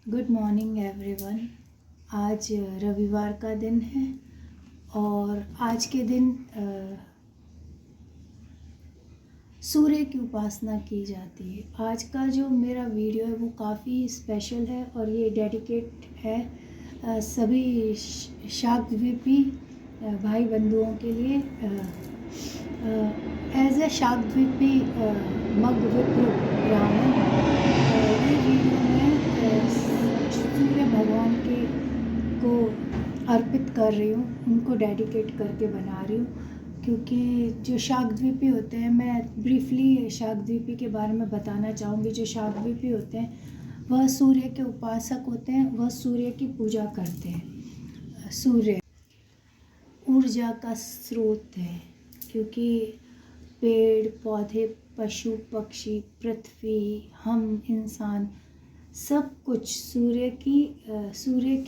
Good morning everyone. आज रविवार का दिन है और आज के दिन सूर्य की उपासना की जाती है। आज का जो मेरा वीडियो है वो काफ़ी स्पेशल है और ये डेडिकेट है सभी शाकद्वीपी भाई बंधुओं के लिए। एज ए शाकद्वीपी मगविप्र ब्राह्मण ये वीडियो में सूर्य भगवान को अर्पित कर रही हूँ, उनको डेडिकेट करके बना रही हूँ। क्योंकि जो शाकद्वीपी होते हैं, मैं ब्रीफली शाकद्वीपी के बारे में बताना चाहूँगी। जो शाकद्वीपी होते हैं वह सूर्य के उपासक होते हैं, वह सूर्य की पूजा करते हैं। सूर्य ऊर्जा का स्रोत है, क्योंकि पेड़ पौधे, पशु पक्षी, पृथ्वी, हम इंसान, सब कुछ सूर्य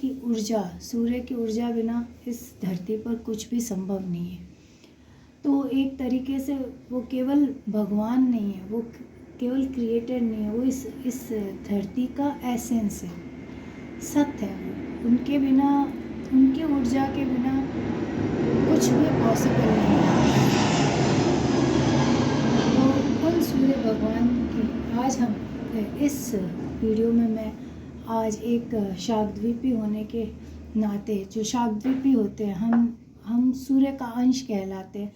की ऊर्जा बिना इस धरती पर कुछ भी संभव नहीं है। तो एक तरीके से वो केवल भगवान नहीं है, वो केवल क्रिएटर नहीं है, वो इस धरती का एसेंस है, सत्य है। वो उनके बिना, उनकी ऊर्जा के बिना कुछ भी पॉसिबल नहीं है। तो उन सूर्य भगवान की आज हम इस वीडियो में मैं आज एक शाकद्वीपी होने के नाते, जो शाकद्वीपी होते हैं, हम सूर्य का अंश कहलाते हैं।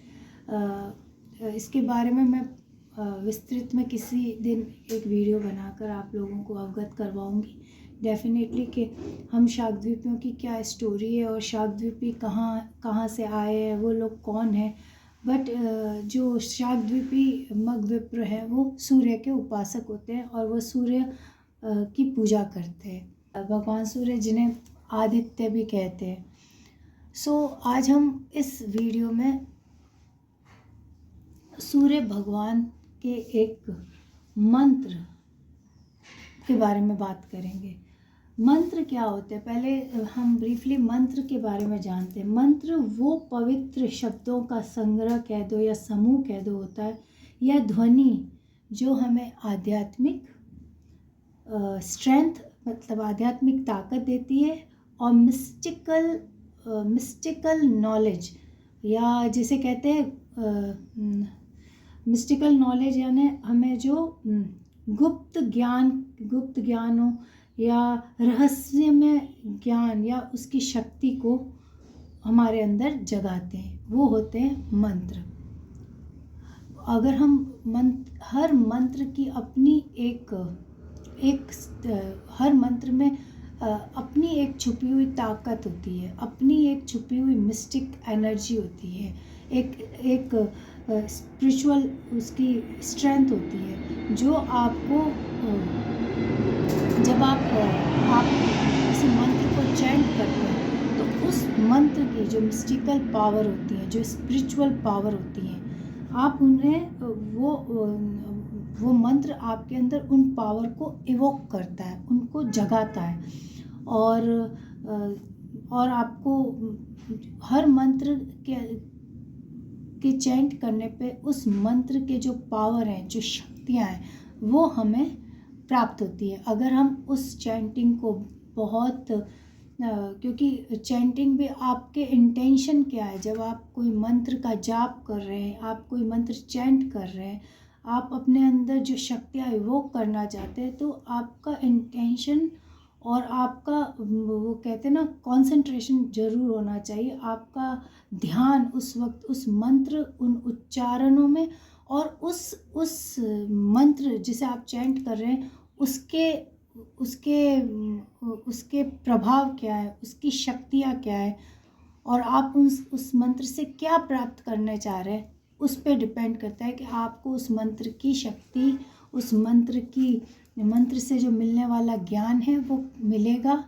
इसके बारे में मैं विस्तृत में किसी दिन एक वीडियो बनाकर आप लोगों को अवगत करवाऊंगी डेफिनेटली कि हम शाकद्वीपियों की क्या स्टोरी है और शाकद्वीपी कहाँ से आए हैं, वो लोग कौन हैं। बट जो शाकद्वीपी मगविप्र है वो सूर्य के उपासक होते हैं और वो सूर्य की पूजा करते हैं, भगवान सूर्य जिन्हें आदित्य भी कहते हैं। सो आज हम इस वीडियो में सूर्य भगवान के एक मंत्र के बारे में बात करेंगे। मंत्र क्या होते हैं, पहले हम ब्रीफली मंत्र के बारे में जानते हैं। मंत्र वो पवित्र शब्दों का संग्रह कह दो या समूह कह दो होता है, या ध्वनि जो हमें आध्यात्मिक स्ट्रेंथ, मतलब आध्यात्मिक ताकत देती है, और मिस्टिकल नॉलेज, या जिसे कहते हैं मिस्टिकल नॉलेज, यानी हमें जो गुप्त ज्ञान हो या रहस्यमय ज्ञान या उसकी शक्ति को हमारे अंदर जगाते हैं, वो होते हैं मंत्र। अगर हम हर मंत्र की अपनी हर मंत्र में अपनी एक छुपी हुई ताकत होती है, अपनी एक छुपी हुई मिस्टिक एनर्जी होती है, एक स्पिरिचुअल उसकी स्ट्रेंथ होती है, जो आपको जब आप किसी मंत्र को चैंट करते हैं तो उस मंत्र की जो मिस्टिकल पावर होती है, जो स्पिरिचुअल पावर होती है, आप उन्हें वो मंत्र आपके अंदर उन पावर को इवोक करता है, उनको जगाता है। और आपको हर मंत्र के चैंट करने पे उस मंत्र के जो पावर हैं, जो शक्तियाँ हैं, वो हमें प्राप्त होती है। अगर हम उस चैंटिंग को बहुत क्योंकि चैंटिंग भी आपके इंटेंशन क्या है, जब आप कोई मंत्र का जाप कर रहे हैं, आप कोई मंत्र चैंट कर रहे हैं, आप अपने अंदर जो शक्तियाँ इवोक करना चाहते हैं, तो आपका इंटेंशन और आपका वो कहते हैं ना कंसंट्रेशन ज़रूर होना चाहिए। आपका ध्यान उस वक्त उस मंत्र, उन उच्चारणों में, और उस मंत्र जिसे आप चैंट कर रहे हैं उसके प्रभाव क्या है, उसकी शक्तियाँ क्या है, और आप उस मंत्र से क्या प्राप्त करना चाह रहे हैं, उस पे डिपेंड करता है कि आपको उस मंत्र की शक्ति, उस मंत्र से जो मिलने वाला ज्ञान है वो मिलेगा।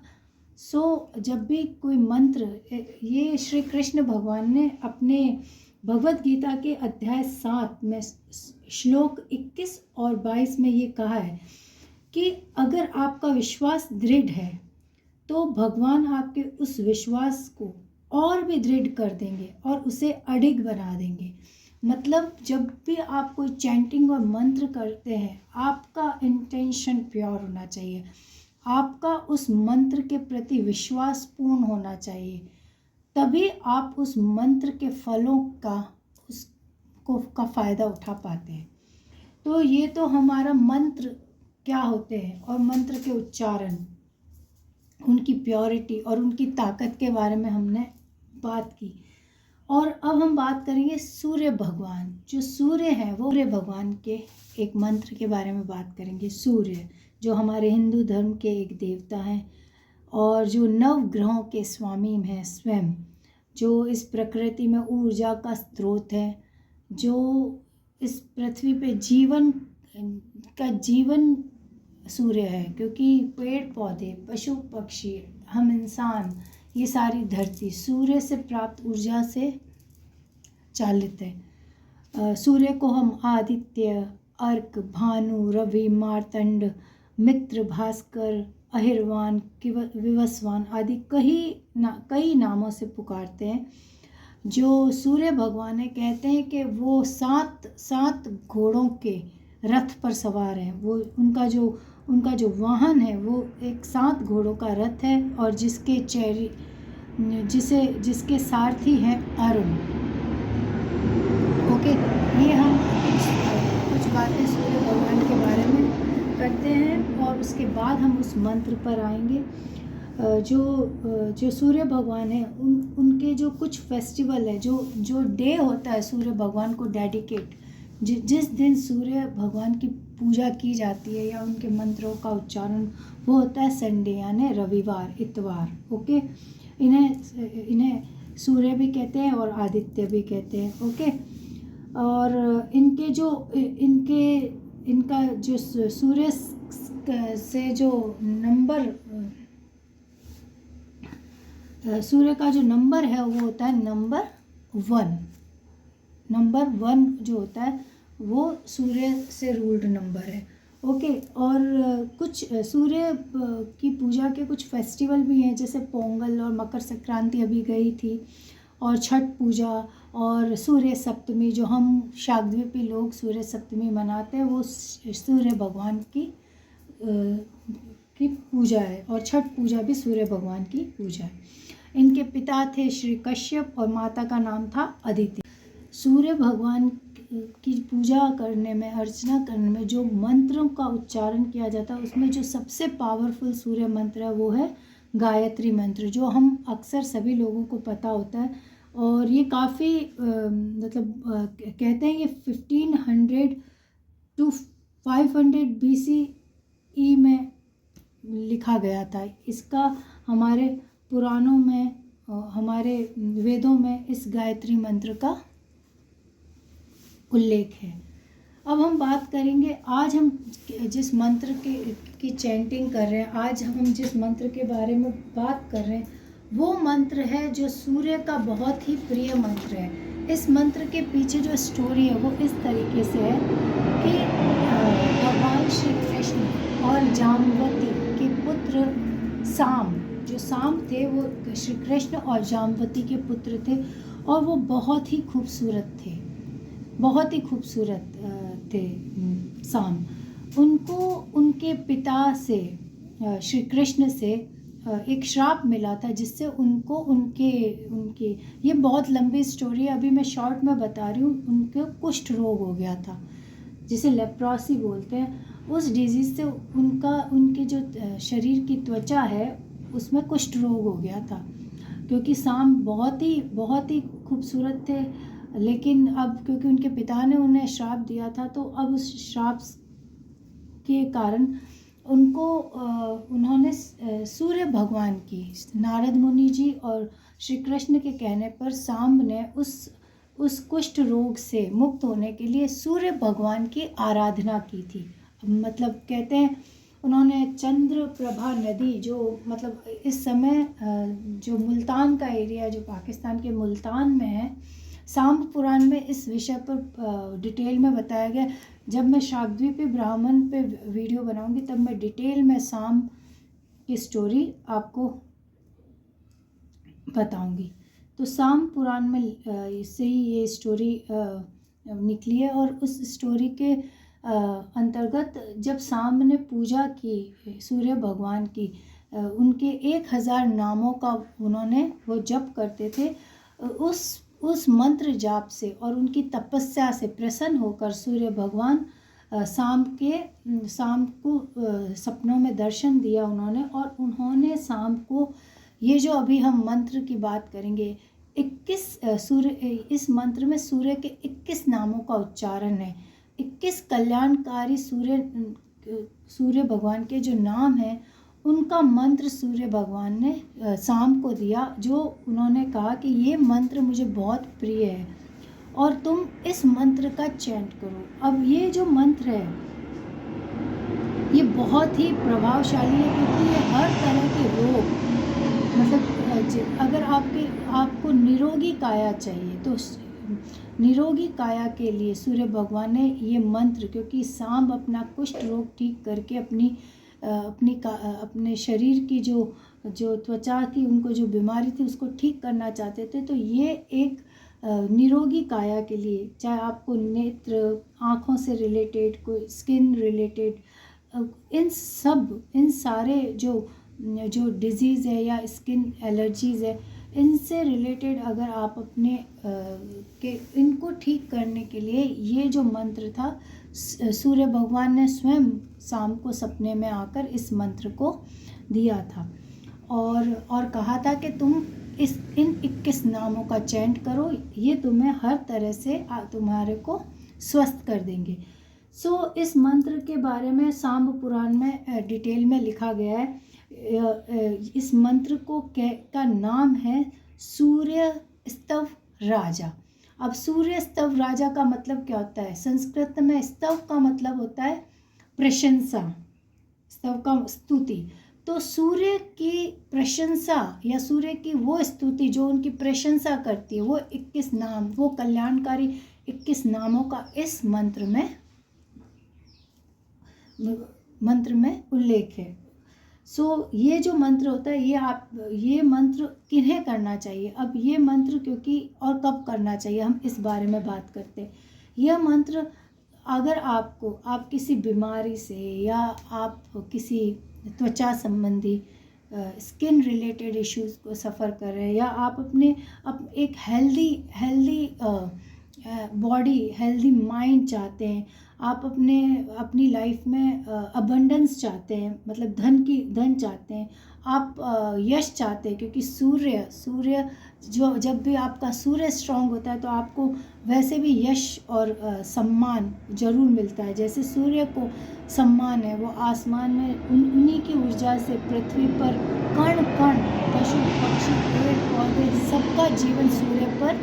सो जब भी कोई मंत्र, ये श्री कृष्ण भगवान ने अपने भगवत गीता के अध्याय 7 में श्लोक 21 और 22 में ये कहा है कि अगर आपका विश्वास दृढ़ है तो भगवान आपके उस विश्वास को और भी दृढ़ कर देंगे और उसे अडिग बना देंगे। मतलब जब भी आप कोई चैंटिंग और मंत्र करते हैं, आपका इंटेंशन प्योर होना चाहिए, आपका उस मंत्र के प्रति विश्वास पूर्ण होना चाहिए, तभी आप उस मंत्र के फलों का फ़ायदा उठा पाते हैं। तो ये तो हमारा मंत्र क्या होते हैं और मंत्र के उच्चारण, उनकी प्योरिटी और उनकी ताकत के बारे में हमने बात की। और अब हम बात करेंगे सूर्य भगवान। जो सूर्य हैं वो सूर्य भगवान के एक मंत्र के बारे में बात करेंगे। सूर्य जो हमारे हिंदू धर्म के एक देवता हैं और जो नव ग्रहों के स्वामी हैं स्वयं, जो इस प्रकृति में ऊर्जा का स्रोत है, जो इस पृथ्वी पे जीवन सूर्य है, क्योंकि पेड़ पौधे, पशु पक्षी, हम इंसान, ये सारी धरती सूर्य से प्राप्त ऊर्जा से चालित है। सूर्य को हम आदित्य, अर्क, भानु, रवि, मार्तंड, मित्र, भास्कर, अहिरवान, विवस्वान आदि कई नामों से पुकारते हैं। जो सूर्य भगवान है, कहते हैं कि वो सात घोड़ों के रथ पर सवार हैं। वो उनका जो वाहन है वो एक 7 घोड़ों का रथ है और जिसके सारथी हैं अरुण। ओके, ये हम कुछ बातें सूर्य भगवान के बारे में करते हैं और उसके बाद हम उस मंत्र पर आएंगे। जो सूर्य भगवान है उनके जो कुछ फेस्टिवल है, जो डे होता है सूर्य भगवान को डेडिकेट, जिस दिन सूर्य भगवान की पूजा की जाती है या उनके मंत्रों का उच्चारण, वो होता है संडे यानी रविवार, इतवार। ओके, इन्हें सूर्य भी कहते हैं और आदित्य भी कहते हैं। ओके, और इनका जो सूर्य से जो नंबर, सूर्य का जो नंबर है वो होता है नंबर 1। नंबर 1 जो होता है वो सूर्य से रूल्ड नंबर है। ओके, और कुछ सूर्य की पूजा के कुछ फेस्टिवल भी हैं, जैसे पोंगल और मकर संक्रांति अभी गई थी, और छठ पूजा और सूर्य सप्तमी, जो हम शाकद्वीपी लोग सूर्य सप्तमी मनाते हैं, वो सूर्य भगवान की पूजा है। और छठ पूजा भी सूर्य भगवान की पूजा है। इनके पिता थे श्री कश्यप और माता का नाम था अदिति। सूर्य भगवान की पूजा करने में, अर्चना करने में जो मंत्रों का उच्चारण किया जाता है, उसमें जो सबसे पावरफुल सूर्य मंत्र है वो है गायत्री मंत्र, जो हम अक्सर सभी लोगों को पता होता है। और ये काफ़ी कहते हैं कि 1500 to 500 BCE में लिखा गया था। इसका हमारे पुराणों में, हमारे वेदों में इस गायत्री मंत्र का उल्लेख है। अब हम बात करेंगे, आज हम जिस मंत्र की चैंटिंग कर रहे हैं, आज हम जिस मंत्र के बारे में बात कर रहे हैं, वो मंत्र है जो सूर्य का बहुत ही प्रिय मंत्र है। इस मंत्र के पीछे जो स्टोरी है वो इस तरीके से है कि भगवान श्री कृष्ण और जाम्बवती के पुत्र साम, जो साम थे वो श्री कृष्ण और जाम्बवती के पुत्र थे, और वो बहुत ही खूबसूरत थे, बहुत ही खूबसूरत थे साम। उनको उनके पिता से, श्री कृष्ण से एक श्राप मिला था, जिससे उनके ये बहुत लंबी स्टोरी है, अभी मैं शॉर्ट में बता रही हूँ। उनको कुष्ठ रोग हो गया था, जिसे लेप्रोसी बोलते हैं। उस डिजीज़ से उनके जो शरीर की त्वचा है उसमें कुष्ठ रोग हो गया था, क्योंकि साम बहुत ही खूबसूरत थे। लेकिन अब क्योंकि उनके पिता ने उन्हें श्राप दिया था, तो अब उस श्राप के कारण उन्होंने सूर्य भगवान की, नारद मुनि जी और श्री कृष्ण के कहने पर सांब ने उस कुष्ठ रोग से मुक्त होने के लिए सूर्य भगवान की आराधना की थी। मतलब कहते हैं उन्होंने चंद्र प्रभा नदी, जो मतलब इस समय जो मुल्तान का एरिया, जो पाकिस्तान के मुल्तान में है, सांब पुराण में इस विषय पर डिटेल में बताया गया। जब मैं शाकद्वीपी ब्राह्मण पे वीडियो बनाऊंगी तब मैं डिटेल में सांब की स्टोरी आपको बताऊंगी। तो सांब पुराण में इससे ही ये स्टोरी निकली है, और उस स्टोरी के अंतर्गत जब सांब ने पूजा की सूर्य भगवान की, उनके 1000 नामों का उन्होंने वो जप करते थे। उस मंत्र जाप से और उनकी तपस्या से प्रसन्न होकर सूर्य भगवान सांब को सपनों में दर्शन दिया उन्होंने, और उन्होंने सांब को, ये जो अभी हम मंत्र की बात करेंगे, 21 इस मंत्र में सूर्य के 21 नामों का उच्चारण है। 21 कल्याणकारी सूर्य भगवान के जो नाम हैं उनका मंत्र सूर्य भगवान ने सांब को दिया, जो उन्होंने कहा कि ये मंत्र मुझे बहुत प्रिय है और तुम इस मंत्र का चैंट करो। अब ये जो मंत्र है ये बहुत ही प्रभावशाली है, क्योंकि ये हर तरह के रोग, मतलब अगर आपको निरोगी काया चाहिए तो निरोगी काया के लिए सूर्य भगवान ने ये मंत्र, क्योंकि सांब अपना कुष्ठ रोग ठीक करके अपने शरीर की जो त्वचा की उनको जो बीमारी थी उसको ठीक करना चाहते थे, तो ये एक निरोगी काया के लिए, चाहे आपको नेत्र, आँखों से रिलेटेड, कोई स्किन रिलेटेड, इन सारे जो डिजीज़ है या स्किन एलर्जीज़ है, इनसे रिलेटेड अगर आप इनको ठीक करने के लिए ये जो मंत्र था, सूर्य भगवान ने स्वयं सांब को सपने में आकर इस मंत्र को दिया था और कहा था कि तुम इन 21 नामों का चैंट करो, ये तुम्हें हर तरह से तुम्हारे को स्वस्थ कर देंगे। इस मंत्र के बारे में सांब पुराण में डिटेल में लिखा गया है। इस मंत्र का नाम है सूर्य स्तव राजा। अब सूर्य स्तव राजा का मतलब क्या होता है? संस्कृत में स्तव का मतलब होता है प्रशंसा, स्तव का स्तुति। तो सूर्य की प्रशंसा या सूर्य की वो स्तुति जो उनकी प्रशंसा करती है, वो 21 नाम, वो कल्याणकारी 21 नामों का इस मंत्र में उल्लेख है। ये जो मंत्र होता है, ये मंत्र किन्हें करना चाहिए? अब ये मंत्र क्योंकि और कब करना चाहिए, हम इस बारे में बात करते हैं। यह मंत्र अगर आप किसी बीमारी से या आप किसी त्वचा संबंधी स्किन रिलेटेड इश्यूज़ को सफ़र कर रहे हैं, या आप एक हेल्दी बॉडी, हेल्दी माइंड चाहते हैं, आप अपनी लाइफ में अबंडेंस चाहते हैं, मतलब धन चाहते हैं, आप यश चाहते हैं, क्योंकि सूर्य जब भी आपका सूर्य स्ट्रांग होता है तो आपको वैसे भी यश और सम्मान जरूर मिलता है। जैसे सूर्य को सम्मान है, वो आसमान में उन्हीं की ऊर्जा से पृथ्वी पर कण कण, पशु पक्षी, पेड़ पौधे, सबका जीवन सूर्य पर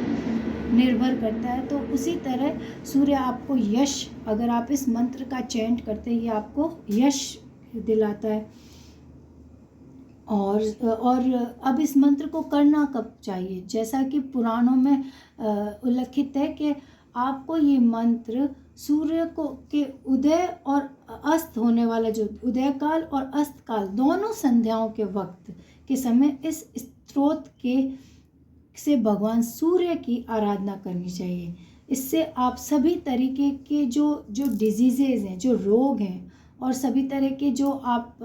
निर्भर करता है। तो उसी तरह सूर्य आपको यश, अगर आप इस मंत्र का चैंट करते हैं, ये आपको यश दिलाता है। और अब इस मंत्र को करना कब चाहिए? जैसा कि पुराणों में उल्लिखित है कि आपको ये मंत्र सूर्य के उदय और अस्त होने वाला, जो उदय काल और अस्त काल दोनों संध्याओं के वक्त के समय इस स्तोत्र से भगवान सूर्य की आराधना करनी चाहिए। इससे आप सभी तरीके के जो डिजीज़ेज़ हैं, जो रोग हैं, और सभी तरह के जो आप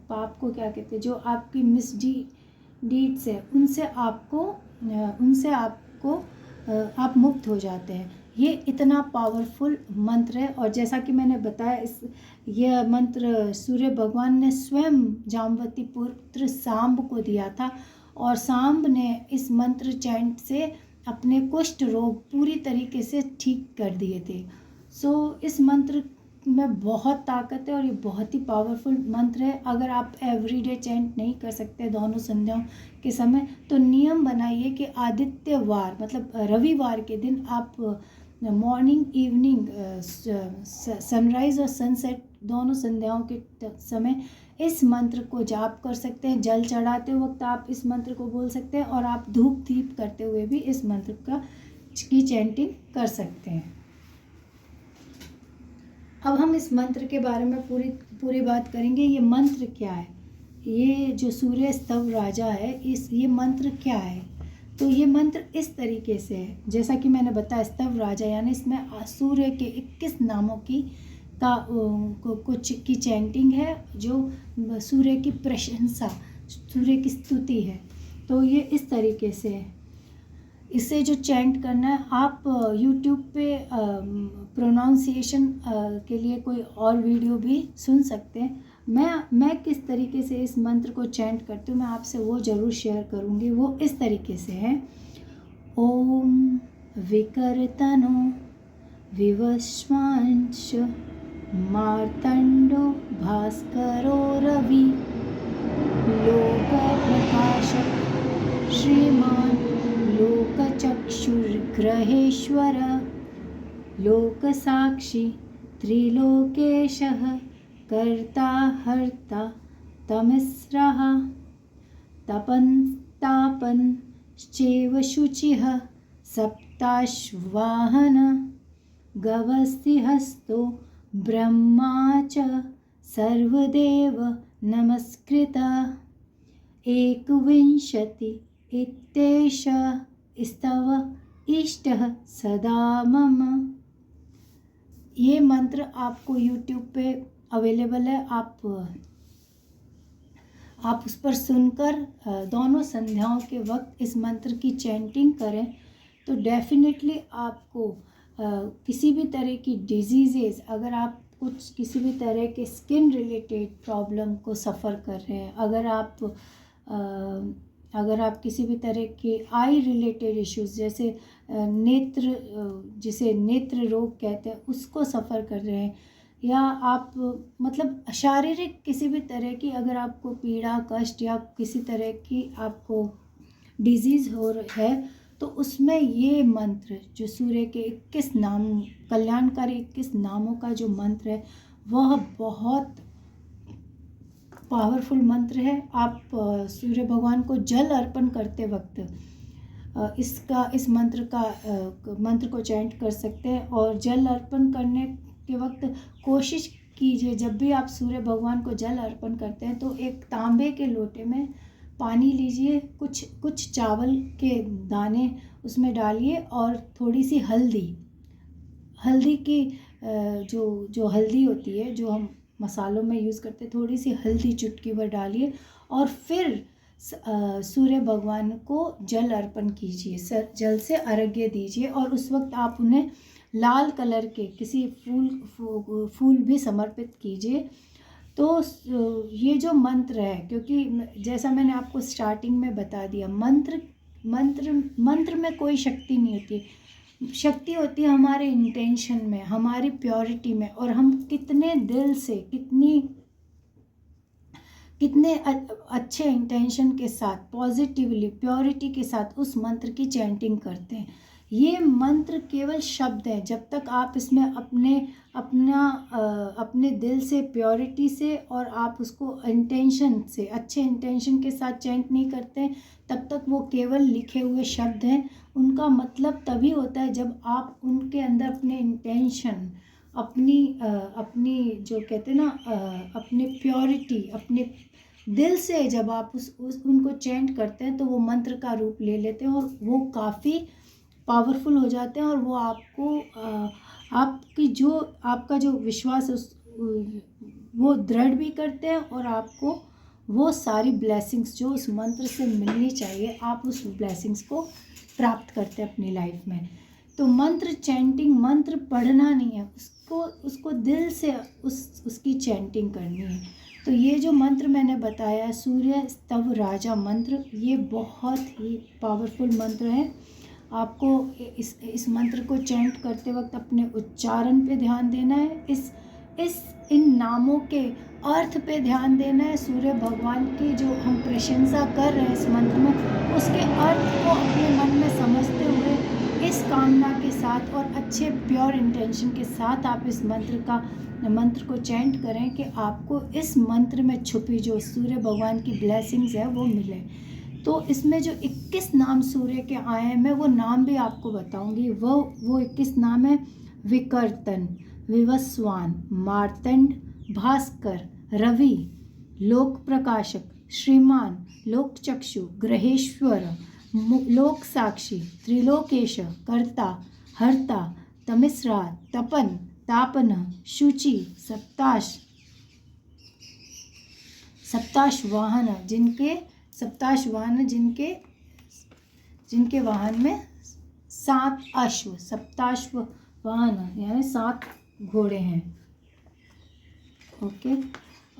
पाप को क्या कहते हैं, जो आपकी मिसडीड्स है, उनसे आप मुक्त हो जाते हैं। ये इतना पावरफुल मंत्र है। और जैसा कि मैंने बताया, यह मंत्र सूर्य भगवान ने स्वयं जामवती पुत्र सांब को दिया था, और सांब ने इस मंत्र चैंट से अपने कुष्ठ रोग पूरी तरीके से ठीक कर दिए थे। इस मंत्र में बहुत ताकत है और ये बहुत ही पावरफुल मंत्र है। अगर आप एवरीडे चैंट नहीं कर सकते दोनों संध्याओं के समय, तो नियम बनाइए कि आदित्यवार, मतलब रविवार के दिन आप मॉर्निंग, इवनिंग, सनराइज़ और सनसेट दोनों संध्याओं के समय इस मंत्र को जाप कर सकते हैं। जल चढ़ाते वक्त आप इस मंत्र को बोल सकते हैं, और आप धूप दीप करते हुए भी इस मंत्र की चैंटिंग कर सकते हैं। अब हम इस मंत्र के बारे में पूरी बात करेंगे। ये मंत्र क्या है? ये जो सूर्य स्तव राजा है, ये मंत्र क्या है? तो ये मंत्र इस तरीके से है, जैसा कि मैंने बताया स्तव राजा, यानी इसमें सूर्य के 21 नामों की कुछ की चैंटिंग है, जो सूर्य की प्रशंसा, सूर्य की स्तुति है। तो ये इस तरीके से है। इसे जो चैंट करना है, आप यूट्यूब पे प्रोनाउंसिएशन के लिए कोई और वीडियो भी सुन सकते हैं। मैं किस तरीके से इस मंत्र को चैंट करती हूँ, मैं आपसे वो ज़रूर शेयर करूँगी। वो इस तरीके से है। ओम विकर्तनो विवस्वांश मार्तंडो भास्करो रवि लोक प्रकाशक श्रीमान लोकचक्षुर्ग्रहेश्वर लोकसाक्षी त्रिलोकेशः कर्ता हर्ता तमस्रः तपन्तापनश्चैव शुचिः सप्ताश्वाहन गवस्तिहस्तो ब्रह्मा च सर्वदेव नमस्कृतः एकविंशति इत्येष स्तव इष्टः सदा मम। ये मंत्र आपको यूट्यूब पे अवेलेबल है। आप उस पर सुनकर दोनों संध्याओं के वक्त इस मंत्र की चैंटिंग करें तो डेफिनेटली आपको किसी भी तरह की डिजीज़ेज़, अगर आप किसी भी तरह के स्किन रिलेटेड प्रॉब्लम को सफ़र कर रहे हैं, अगर आप किसी भी तरह के आई रिलेटेड इश्यूज़ जैसे जिसे नेत्र रोग कहते हैं उसको सफ़र कर रहे हैं, या आप मतलब शारीरिक किसी भी तरह की अगर आपको पीड़ा कष्ट या किसी तरह की आपको डिजीज़ हो है, तो उसमें ये मंत्र जो सूर्य के 21 नाम, कल्याणकारी 21 नामों का जो मंत्र है, वह बहुत पावरफुल मंत्र है। आप सूर्य भगवान को जल अर्पण करते वक्त इस मंत्र को चैंट कर सकते हैं। और जल अर्पण करने के वक्त कोशिश कीजिए, जब भी आप सूर्य भगवान को जल अर्पण करते हैं तो एक तांबे के लोटे में पानी लीजिए, कुछ चावल के दाने उसमें डालिए और थोड़ी सी हल्दी की जो हल्दी होती है जो हम मसालों में यूज़ करते हैं, थोड़ी सी हल्दी चुटकी भर डालिए और फिर सूर्य भगवान को जल अर्पण कीजिए, जल से अर्घ्य दीजिए। और उस वक्त आप उन्हें लाल कलर के किसी फूल भी समर्पित कीजिए। तो ये जो मंत्र है, क्योंकि जैसा मैंने आपको स्टार्टिंग में बता दिया, मंत्र में कोई शक्ति नहीं होती। शक्ति होती है हमारे इंटेंशन में, हमारी प्योरिटी में, और हम कितने दिल से कितने अच्छे इंटेंशन के साथ, पॉजिटिवली, प्योरिटी के साथ उस मंत्र की चैंटिंग करते हैं। ये मंत्र केवल शब्द है। जब तक आप इसमें अपने दिल से, प्योरिटी से, और आप उसको इंटेंशन से, अच्छे इंटेंशन के साथ चैंट नहीं करते, तब तक वो केवल लिखे हुए शब्द हैं। उनका मतलब तभी होता है जब आप उनके अंदर अपने इंटेंशन, अपनी जो कहते हैं ना, अपनी प्योरिटी, अपने दिल से जब आप उनको चैंट करते हैं तो वो मंत्र का रूप ले लेते हैं और वो काफ़ी पावरफुल हो जाते हैं। और वो आपका जो विश्वास वो दृढ़ भी करते हैं, और आपको वो सारी ब्लेसिंग्स जो उस मंत्र से मिलनी चाहिए, आप उस ब्लेसिंग्स को प्राप्त करते हैं अपनी लाइफ में। तो मंत्र चैंटिंग, मंत्र पढ़ना नहीं है, उसको दिल से उसकी चैंटिंग करनी है। तो ये जो मंत्र मैंने बताया, सूर्य स्तव राजा मंत्र, ये बहुत ही पावरफुल मंत्र है। आपको इस मंत्र को चैंट करते वक्त अपने उच्चारण पे ध्यान देना है, इन नामों के अर्थ पे ध्यान देना है। सूर्य भगवान की जो हम प्रशंसा कर रहे हैं इस मंत्र में, उसके अर्थ को अपने मन में समझते हुए, इस कामना के साथ और अच्छे प्योर इंटेंशन के साथ आप इस मंत्र को चैंट करें कि आपको इस मंत्र में छुपी जो सूर्य भगवान की ब्लेसिंग्स है वो मिले। तो इसमें जो 21 नाम सूर्य के आए हैं, मैं वो नाम भी आपको बताऊंगी। वो 21 नाम है: विकर्तन, विवस्वान, मार्तंड, भास्कर, रवि, लोक प्रकाशक, श्रीमान, लोकचक्षु, ग्रहेश्वर, लोक साक्षी, त्रिलोकेश, कर्ता, हर्ता, तमिस्रा, तपन, तापन, शुचि, सप्ताश वाहन, जिनके वाहन में 7 अश्व, सप्ताश्व वाहन यानी 7 घोड़े हैं। ओके।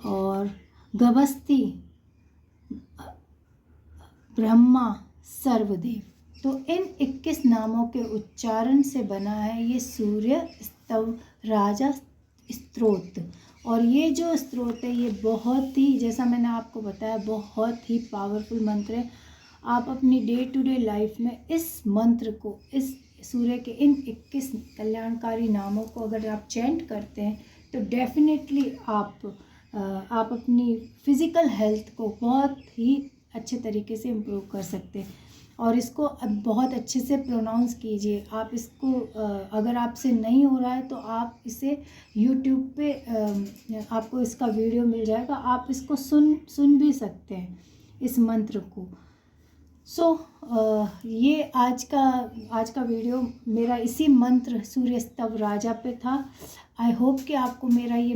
और गभस्ती, ब्रह्मा, सर्वदेव। तो इन 21 नामों के उच्चारण से बना है ये सूर्य स्तव राजा स्तोत्र। और ये जो स्तोत्र है ये बहुत ही, जैसा मैंने आपको बताया, बहुत ही पावरफुल मंत्र है। आप अपनी डे टू डे लाइफ में इस मंत्र को, इस सूर्य के इन 21 कल्याणकारी नामों को अगर आप चैंट करते हैं तो डेफिनेटली आप अपनी फिज़िकल हेल्थ को बहुत ही अच्छे तरीके से इम्प्रूव कर सकते हैं। और इसको अब बहुत अच्छे से प्रोनाउंस कीजिए। आप इसको अगर आपसे नहीं हो रहा है तो आप इसे यूट्यूब पे आपको इसका वीडियो मिल जाएगा, आप इसको सुन भी सकते हैं इस मंत्र को। ये आज का वीडियो मेरा इसी मंत्र सूर्य स्तव राजा पे था। आई होप कि आपको मेरा ये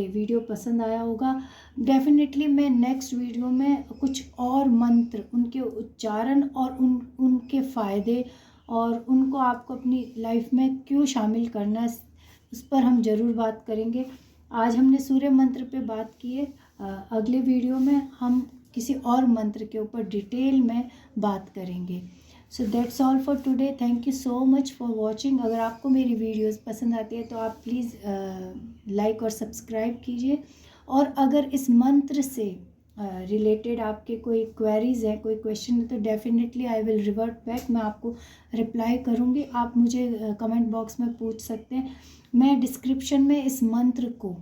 वीडियो पसंद आया होगा। डेफिनेटली मैं नेक्स्ट वीडियो में कुछ और मंत्र, उनके उच्चारण और उनके फ़ायदे और उनको आपको अपनी लाइफ में क्यों शामिल करना है, उस पर हम ज़रूर बात करेंगे। आज हमने सूर्य मंत्र पे बात की है। अगले वीडियो में हम किसी और मंत्र के ऊपर डिटेल में बात करेंगे। So that's all for today. Thank you so much for watching. अगर आपको मेरी वीडियोस पसंद आती है तो आप प्लीज़ लाइक और सब्सक्राइब कीजिए। और अगर इस मंत्र से रिलेटेड आपके कोई क्वेरीज़ है, कोई क्वेश्चन है, तो definitely I will revert back, मैं आपको रिप्लाई करूँगी। आप मुझे कमेंट बॉक्स में पूछ सकते हैं। मैं डिस्क्रिप्शन में इस मंत्र को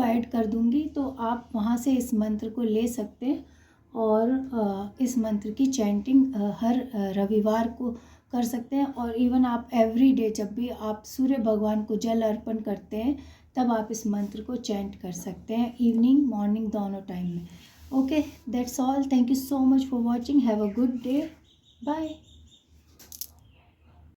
ऐड कर दूँगी, तो आप वहाँ से इस मंत्र को ले सकते हैं और इस मंत्र की चैंटिंग हर रविवार को कर सकते हैं। और इवन आप एवरी डे, जब भी आप सूर्य भगवान को जल अर्पण करते हैं, तब आप इस मंत्र को चैंट कर सकते हैं, इवनिंग मॉर्निंग दोनों टाइम में। Okay, that's all. Thank you so much for watching. Have a good day. Bye.